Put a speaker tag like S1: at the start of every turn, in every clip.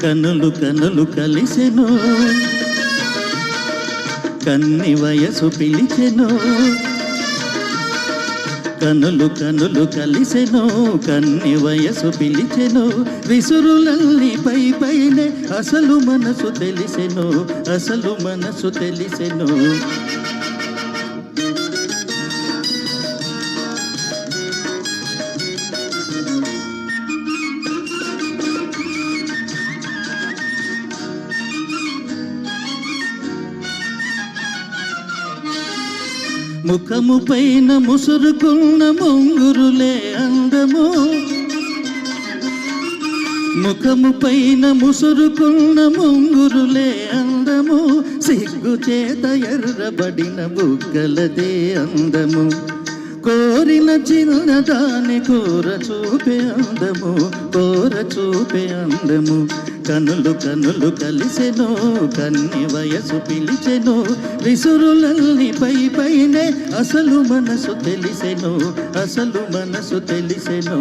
S1: కనులు కనులు కలిసెను కన్ని వయసు పిలిచెను కనులు కనులు కలిసెను కన్ని వయసు పిలిచెను విసురులల్లి పై పైనే అసలు మనసు తెలిసెను అసలు మనసు తెలిసెను ముఖము పైన ముసురుకున్న ముంగురులే అందము ముఖము పైన ముసురుకున్న ముంగురులే అందము సిగ్గు చేత ఎర్రబడిన బుగ్గలదే అందము కోరిన చిన్నదాని కోర చూపే అందము కోర చూపే అందము కనులు కనులు కలిసెను కన్ని వయసు పిలిచెను విసురులల్లి పై పైనే అసలు మనసు తెలిసెను అసలు మనసు తెలిసెను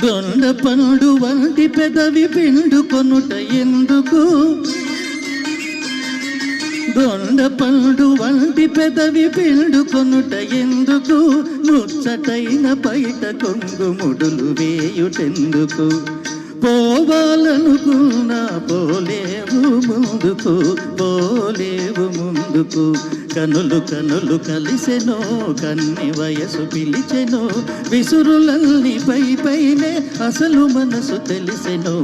S1: దొండ పండు వంటి పెదవి పిండుకొనుట ఎందుకు దొండ పండు వంటి పెదవి పిండుకొనుట ఎందుకు ముచ్చటైన బయట కొంగుముడులు వేయుటెందుకు పోవాలనుకున్నా పోలేవు ముందుకు పోలేవు ముందుకు కనులు కనులు కలిసెను కన్ని వయసు పిలిచెను విసురులల్లి పై పైనే అసలు మనసు తెలిసెను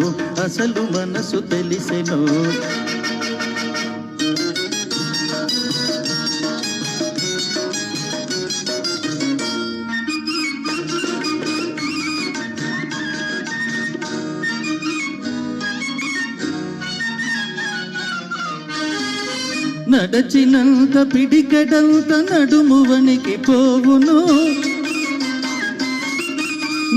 S1: అసలు మనసు తెలిసెను నడచినంత పిడికెడంత నడుము వణికి పోవును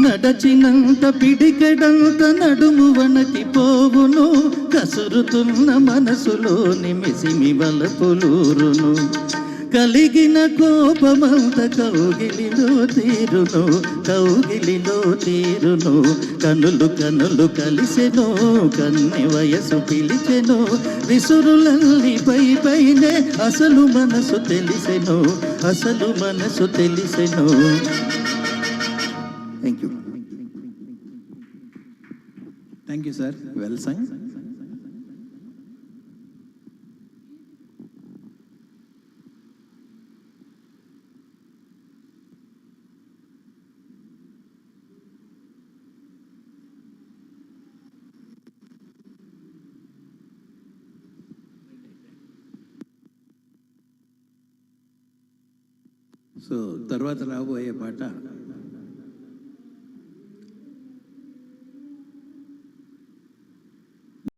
S1: నడచినంత పిడికెడంత నడుము వణకి పోవును కసురుతున్న మనసులోని మిసిమి వలపులూరును కలిగిన కోపమంత కౌగిలిలో తీరును కౌగిలిలో తీరును కనులు కనులు కలిసెను కన్ని వయసు పిలిచెను విసురులల్లి పై పైనే అసలు మనసు తెలిసెను అసలు మనసు తెలిసెను
S2: thank you sir well sung so తర్వాత రాబోయే పాట